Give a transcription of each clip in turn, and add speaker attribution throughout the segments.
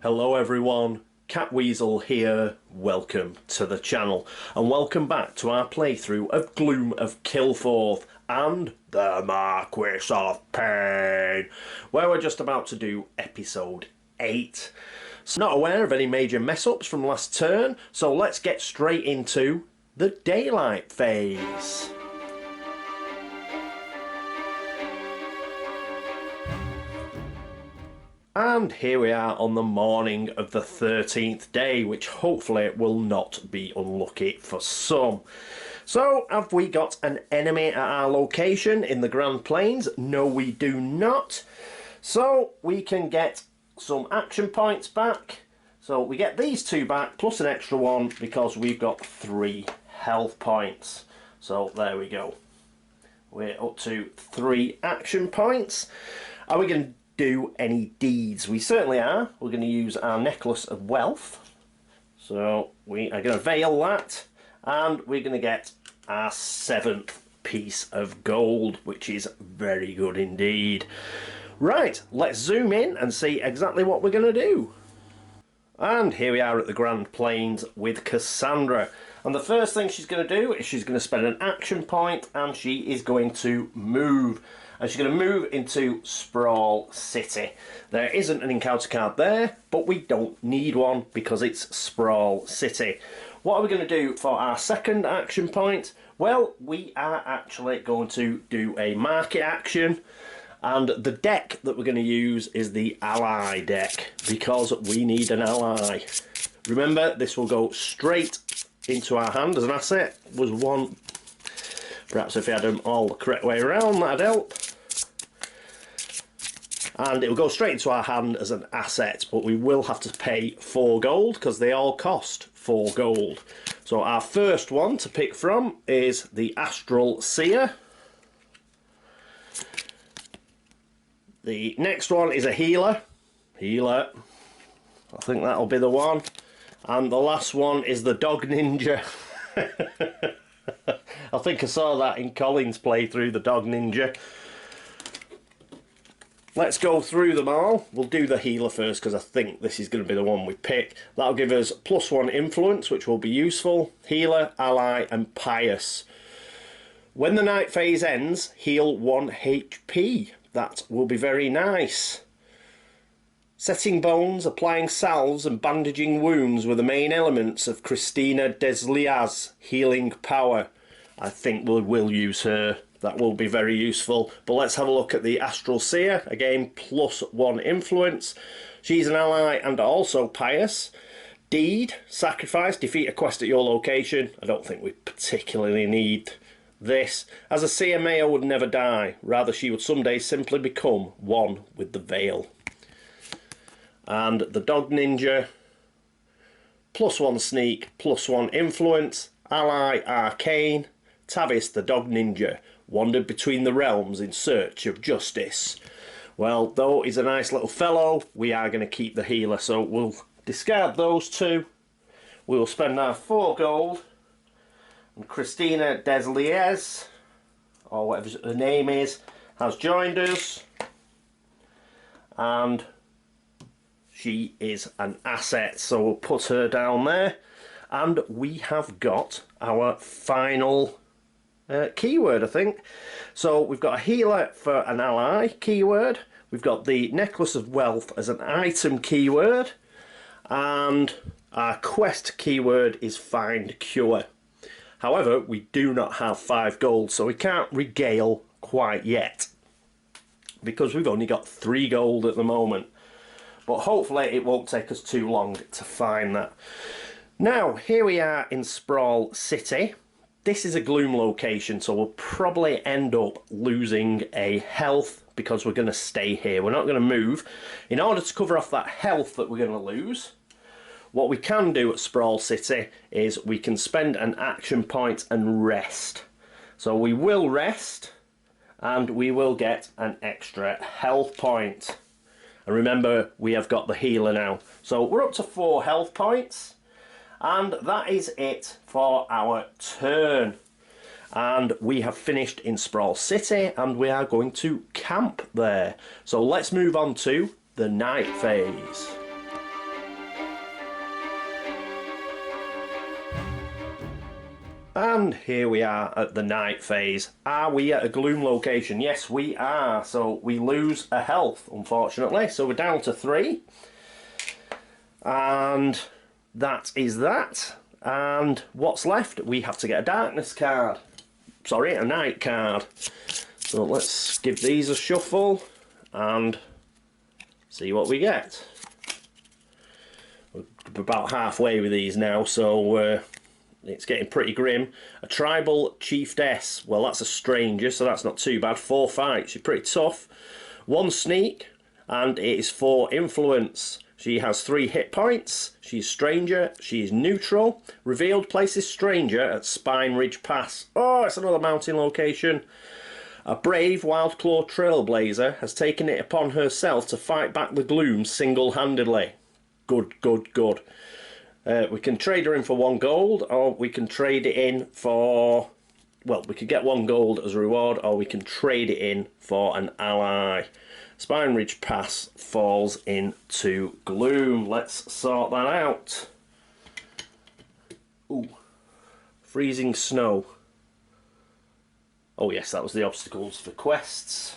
Speaker 1: Hello everyone, Catweazle here, welcome to the channel and welcome back to our playthrough of Gloom of Kilforth and the Marquis of Pain, where we're just about to do episode 8. So not aware of any major mess ups from last turn, so let's get straight into the daylight phase. And here we are on the morning of the 13th day, which hopefully will not be unlucky for some. So, have we got an enemy at our location in the Grand Plains? No, we do not. So, we can get some action points back. So, we get these 2 back, plus an extra 1, because we've got 3 health points. So, there we go. We're up to 3 action points. Are we going to do any deeds? We certainly are. We're going to use our necklace of wealth, so we are going to veil that, and we're going to get our 7th piece of gold, which is very good indeed. Right, let's zoom in and see exactly what we're going to do. And here we are at the Grand Plains with Cassandra, and the first thing she's going to do is she's going to spend an action point and she is going to move. And she's going to move into Sprawl City. There isn't an encounter card there, but we don't need one because it's Sprawl City. What are we going to do for our second action point? Well, we are actually going to do a market action. And the deck that we're going to use is the ally deck, because we need an ally. Remember, this will go straight into our hand as an asset. Was one, perhaps if we had them all the correct way around, that'd help. And it will go straight into our hand as an asset, but we will have to pay 4 gold because they all cost 4 gold. So our first one to pick from is the Astral Seer. The next one is a healer. I think that'll be the one. And the last one is the Dog Ninja. I think I saw that in Colin's playthrough, the Dog Ninja. Let's go through them all. We'll do the healer first because I think this is going to be the one we pick. That'll give us +1 influence, which will be useful. Healer, ally and pious. When the night phase ends, heal 1 HP. That will be very nice. Setting bones, applying salves and bandaging wounds were the main elements of Christina Desliaz's healing power. I think we'll use her. That will be very useful. But let's have a look at the Astral Seer. Again, +1 influence. She's an ally and also pious. Deed, sacrifice, defeat a quest at your location. I don't think we particularly need this. As a seer, Maya would never die. Rather, she would someday simply become one with the veil. And the Dog Ninja, +1 sneak, +1 influence. Ally, arcane. Tavis, the Dog Ninja, wandered between the realms in search of justice. Well, though he's a nice little fellow, we are going to keep the healer, so we'll discard those 2. We will spend our 4 gold. And Christina Desliez, or whatever her name is, has joined us. And she is an asset, so we'll put her down there. And we have got our final keyword, I think. So we've got a healer for an ally keyword. We've got the necklace of wealth as an item keyword. And our quest keyword is find cure. However, we do not have 5 gold, so we can't regale quite yet, because we've only got 3 gold at the moment. But hopefully it won't take us too long to find that. Now, here we are in Sprawl City. This is a gloom location, so we'll probably end up losing a health because we're going to stay here. We're not going to move. In order to cover off that health that we're going to lose, what we can do at Sprawl City is we can spend an action point and rest. So we will rest and we will get an extra health point. And remember, we have got the healer now. So we're up to 4 health points. And that is it for our turn. And we have finished in Sprawl City and we are going to camp there. So let's move on to the night phase. And here we are at the night phase. Are we at a gloom location? Yes, we are. So we lose a health, unfortunately. So we're down to 3. And that is that. And what's left? We have to get a darkness card. Sorry, a night card. So let's give these a shuffle and see what we get. We're about halfway with these now, so it's getting pretty grim. A tribal chiefess. Well, that's a stranger, so that's not too bad. 4 fights. She's pretty tough. 1 sneak, and it is 4 influence. She has 3 hit points. She's stranger. She's neutral. Revealed places stranger at Spine Ridge Pass. Oh, it's another mountain location. A brave Wildclaw Trailblazer has taken it upon herself to fight back the gloom single-handedly. Good, good, good. We can trade her in for 1 gold, or we can trade it in for... Well, we could get 1 gold as a reward, or we can trade it in for an ally. Spine Ridge Pass falls into gloom. Let's sort that out. Ooh. Freezing snow. Oh yes, that was the obstacles for quests.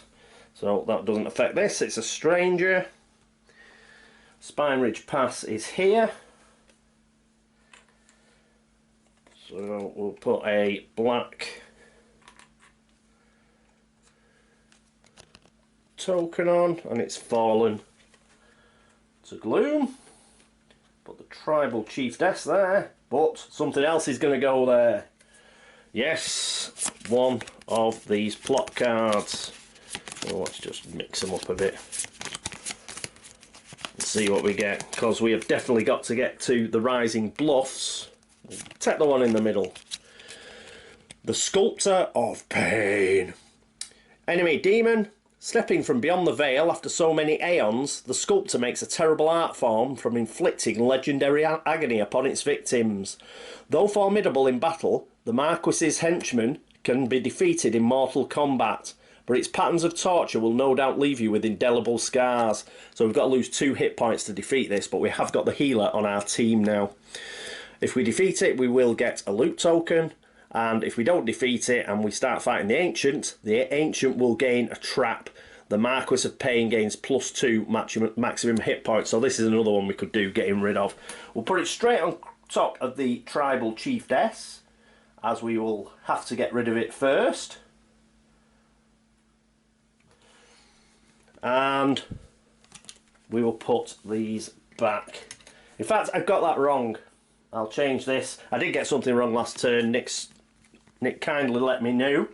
Speaker 1: So that doesn't affect this. It's a stranger. Spine Ridge Pass is here. So we'll put a black token on, and it's fallen to gloom. Put the tribal chiefess there, but something else is going to go there. Yes, 1 of these plot cards. So let's just mix them up a bit and see what we get, because we have definitely got to get to the Rising Bluffs. We'll take the one in the middle. The Sculptor of Pain. Enemy demon. Stepping from beyond the veil after so many aeons, the sculptor makes a terrible art form from inflicting legendary agony upon its victims. Though formidable in battle, the Marquis's henchmen can be defeated in mortal combat, but its patterns of torture will no doubt leave you with indelible scars. So we've got to lose 2 hit points to defeat this, but we have got the healer on our team now. If we defeat it, we will get a loot token. And if we don't defeat it and we start fighting the Ancient will gain a trap. The Marquis of Pain gains +2 maximum hit points. So this is another one we could do getting rid of. We'll put it straight on top of the Tribal Chiefess, as we will have to get rid of it first. And we will put these back. In fact, I've got that wrong. I'll change this. I did get something wrong last turn. Nick kindly let me know.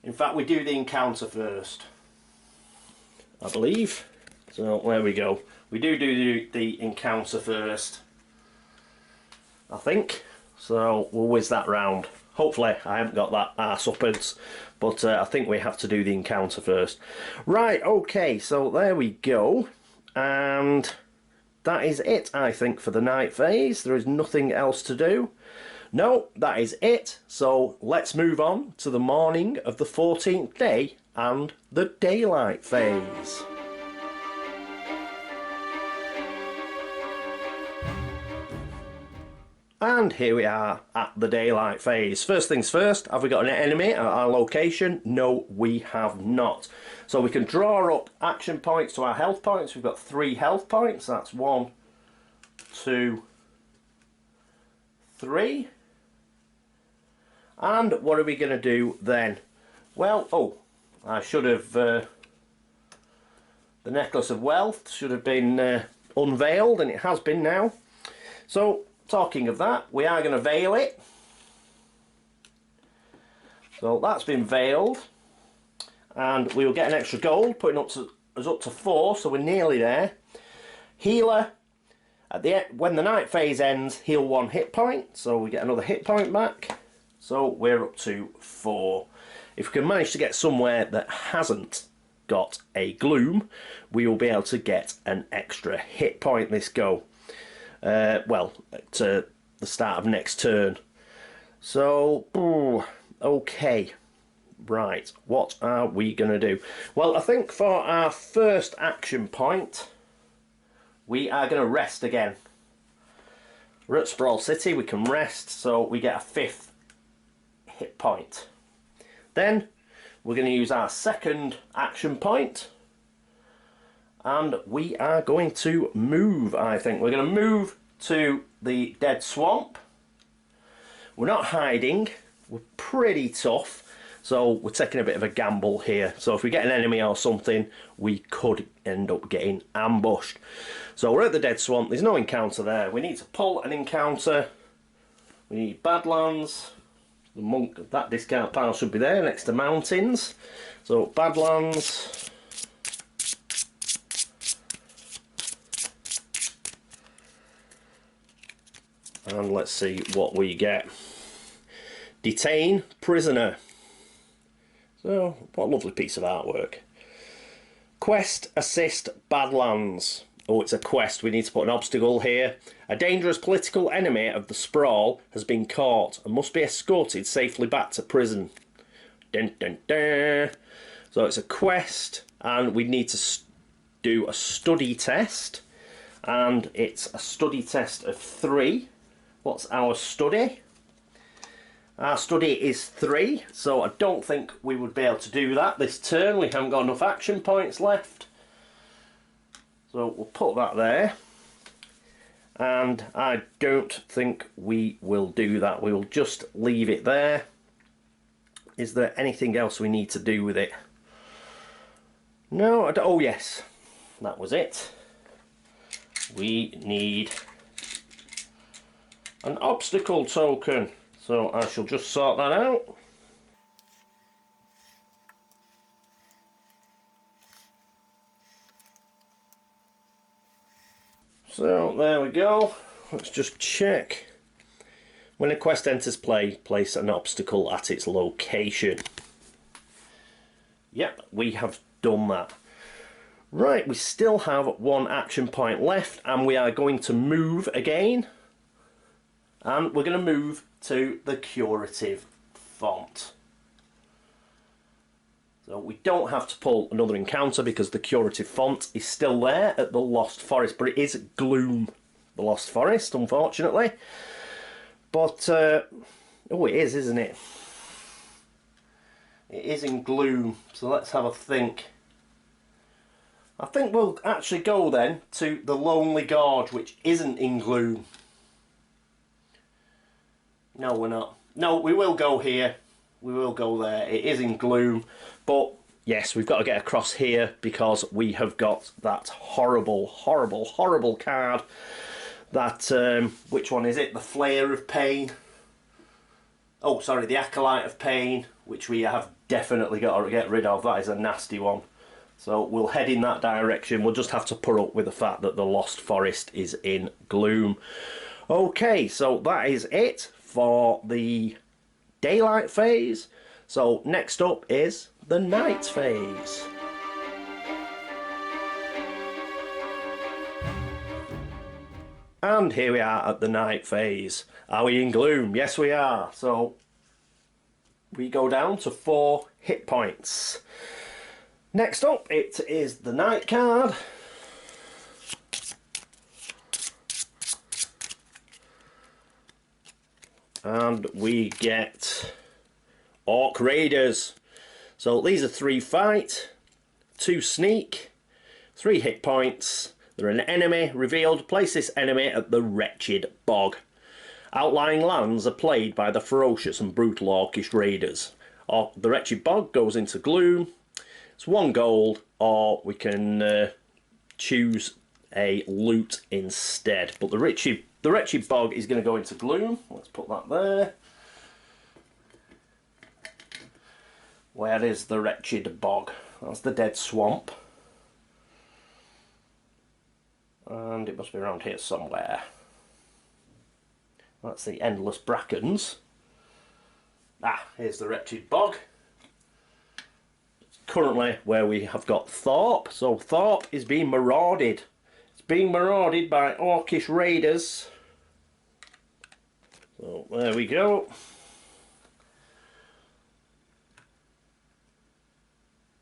Speaker 1: In fact, we do the encounter first, I believe. So there we go. We do the encounter first, I think. So we'll whiz that round. Hopefully I haven't got that arse upwards, but I think we have to do the encounter first. Right, okay, so there we go. And that is it, I think, for the night phase. There is nothing else to do. No, that is it. So let's move on to the morning of the 14th day and the daylight phase. And here we are at the daylight phase. First things first, have we got an enemy at our location? No, we have not. So we can draw up action points to our health points. We've got 3 health points. That's 1, 2, 3. And what are we going to do then? Well, oh, I should have... the Necklace of Wealth should have been unveiled, and it has been now. So, talking of that, we are going to veil it. So that's been veiled. And we will get an extra gold, putting us up to 4, so we're nearly there. Healer. At the end, when the night phase ends, heal 1 hit point, so we get another hit point back. So we're up to 4. If we can manage to get somewhere that hasn't got a gloom, we will be able to get an extra hit point this go. Well, to the start of next turn. So, okay. Right, what are we going to do? Well, I think for our first action point, we are going to rest again. We're at Sprawl City, we can rest, so we get a 5th hit point. Then we're going to use our 2nd action point, and we are going to move, I think. We're going to move to the Dead Swamp. We're not hiding, we're pretty tough, so we're taking a bit of a gamble here. So if we get an enemy or something, we could end up getting ambushed. So we're at the Dead Swamp, there's no encounter there. We need to pull an encounter. We need Badlands. The monk, that discount pile should be there next to mountains. So Badlands. And let's see what we get. Detain prisoner. So, what a lovely piece of artwork. Quest assist Badlands. Oh, it's a quest. We need to put an obstacle here. A dangerous political enemy of the Sprawl has been caught and must be escorted safely back to prison. Dun, dun, dun. So it's a quest, and we need to do a study test. And it's a study test of 3. What's our study? Our study is 3, so I don't think we would be able to do that this turn. We haven't got enough action points left. So we'll put that there. And I don't think we will do that. We will just leave it there. Is there anything else we need to do with it? No, I don't. Oh yes, that was it. We need an obstacle token. So I shall just sort that out. So there we go. Let's just check. When a quest enters play, place an obstacle at its location. Yep, we have done that. Right, we still have 1 action point left, and we are going to move again. And we're going to move to the curative font. So we don't have to pull another encounter because the curative font is still there at the Lost Forest, but it is Gloom, the Lost Forest, unfortunately. But, oh, it is, isn't it? It is in Gloom, so let's have a think. I think we'll actually go then to the Lonely Gorge, which isn't in Gloom. No, we're not. No, we will go here. We will go there. It is in Gloom. But, yes, we've got to get across here because we have got that horrible, horrible, horrible card. That, which one is it? The Flayer of Pain. Oh, sorry, the Acolyte of Pain, which we have definitely got to get rid of. That is a nasty one. So we'll head in that direction. We'll just have to put up with the fact that the Lost Forest is in Gloom. Okay, so that is it for the daylight phase. So next up is the night phase. And here we are at the night phase. Are we in Gloom? Yes, we are. So we go down to 4 hit points. Next up, it is the night card. And we get Orc Raiders. So these are 3 fight, 2 sneak, 3 hit points. They're an enemy revealed. Place this enemy at the Wretched Bog. Outlying lands are played by the ferocious and brutal Orcish Raiders. The Wretched Bog goes into Gloom. It's 1 gold, or we can choose a loot instead. But the Wretched Bog is going to go into Gloom. Let's put that there. Where is the Wretched Bog? That's the Dead Swamp. And it must be around here somewhere. That's the Endless Brackens. Ah, here's the Wretched Bog. It's currently where we have got Thorpe. So Thorpe is being marauded. It's being marauded by Orcish Raiders. So there we go.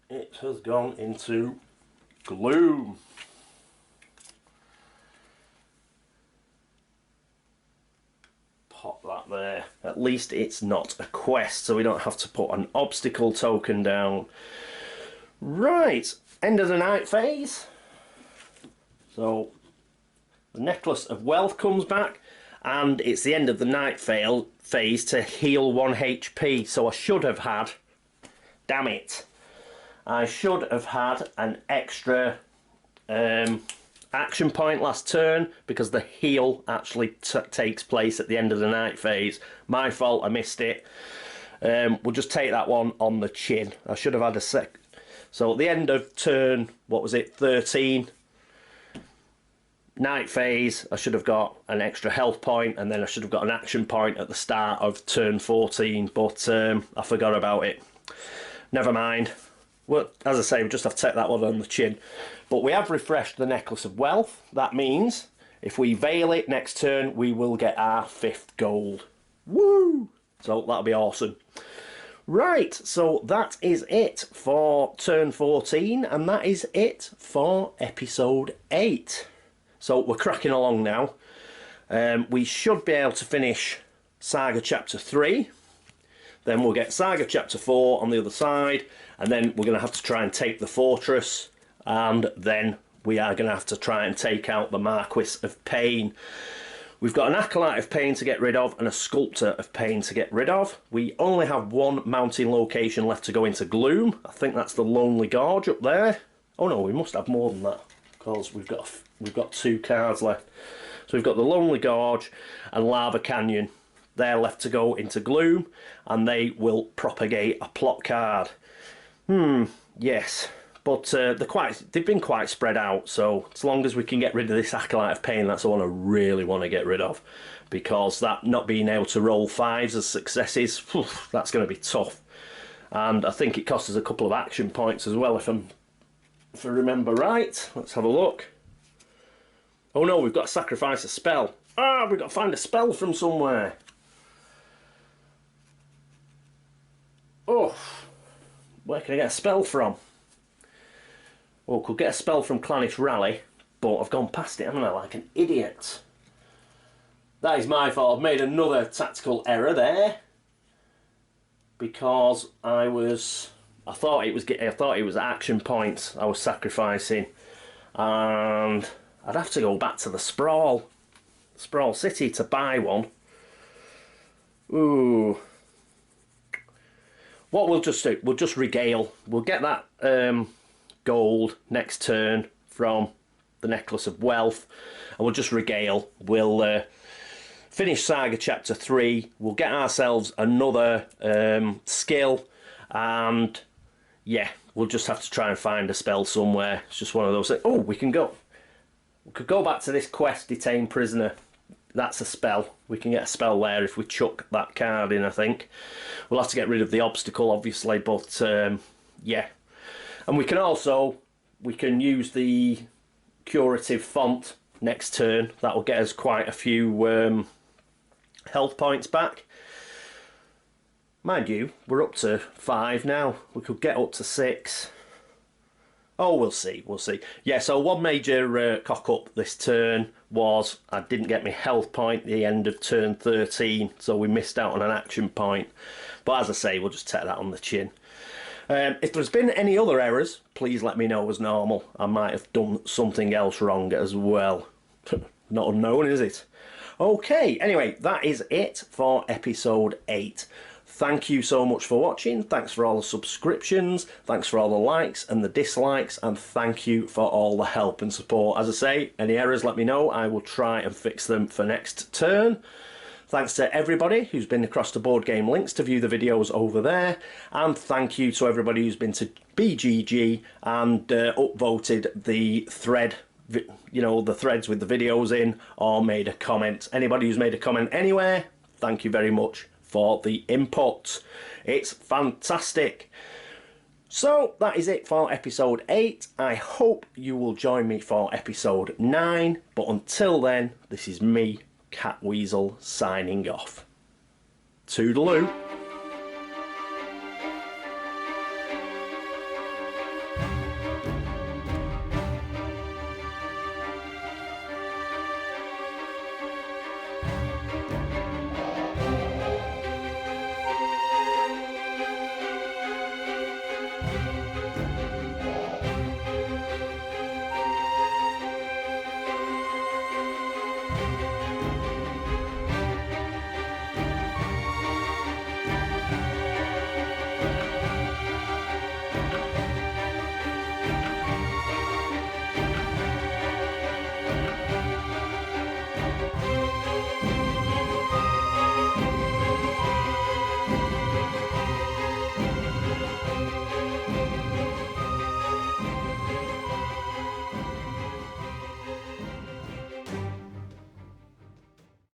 Speaker 1: It has gone into Gloom. least it's not a quest, so we don't have to put an obstacle token down. Right, end of the night phase. So the Necklace of Wealth comes back, and it's the end of the night phase to heal 1 HP. So I should have had, damn it, I should have had an extra action point last turn, because the heal actually takes place at the end of the night phase. My fault, I missed it. We'll just take that one on the chin. I should have had a sec. So at the end of turn, what was it, 13, night phase, I should have got an extra health point, and then I should have got an action point at the start of turn 14, but I forgot about it. Never mind. Well, as I say, we just have to take that one on the chin. But we have refreshed the Necklace of Wealth. That means if we veil it next turn, we will get our 5th gold. Woo! So that'll be awesome. Right, so that is it for turn 14, and that is it for episode 8. So we're cracking along now. We should be able to finish Saga Chapter 3. Then we'll get Saga Chapter 4 on the other side, and then we're going to have to try and take the fortress, and then we are going to have to try and take out the Marquis of Pain. We've got an Acolyte of Pain to get rid of and a Sculptor of Pain to get rid of. We only have 1 mountain location left to go into Gloom. I think that's the Lonely Gorge up there. Oh no, we must have more than that, because we've got 2 cards left. So we've got the Lonely Gorge and Lava Canyon. They're left to go into Gloom, and they will propagate a plot card. Yes. But they've been quite spread out, so as long as we can get rid of this Acolyte of Pain, that's the one I really want to get rid of. Because that not being able to roll 5s as successes, that's going to be tough. And I think it costs us a couple of action points as well, if I remember right. Let's have a look. Oh no, we've got to sacrifice a spell. Ah, we've got to find a spell from somewhere. Oh, where can I get a spell from? Well, could get a spell from Clanish Rally, but I've gone past it, haven't I, like an idiot. That is my fault. I've made another tactical error there, because I thought it was action points I was sacrificing, and I'd have to go back to the Sprawl City to buy one. Ooh. What we'll just do, we'll just regale. We'll get that gold next turn from the Necklace of Wealth, and we'll just regale. We'll finish Saga Chapter 3. We'll get ourselves another skill, and yeah, we'll just have to try and find a spell somewhere. It's just one of those things. Oh, we could go back to this quest, Detain Prisoner. That's a spell. We can get a spell there if we chuck that card in, I think. We'll have to get rid of the obstacle, obviously, but yeah. And we can use the curative font next turn. That will get us quite a few health points back. Mind you, we're up to 5 now. We could get up to 6. Oh, we'll see, we'll see. Yeah, so one major cock-up this turn was I didn't get my health point at the end of turn 13, so we missed out on an action point. But as I say, we'll just take that on the chin. If there's been any other errors, please let me know as normal. I might have done something else wrong as well. Not unknown, is it? Okay, anyway, that is it for episode 8. Thank you so much for watching. Thanks for all the subscriptions. Thanks for all the likes and the dislikes. And thank you for all the help and support. As I say, any errors, let me know. I will try and fix them for next turn. Thanks to everybody who's been across to Board Game Links to view the videos over there. And thank you to everybody who's been to BGG and upvoted the thread, you know, the threads with the videos in, or made a comment. Anybody who's made a comment anywhere, thank you very much for the input. It's fantastic. So that is it for episode 8. I hope you will join me for episode 9. But until then, this is me, Catweazle, signing off. Toodaloo.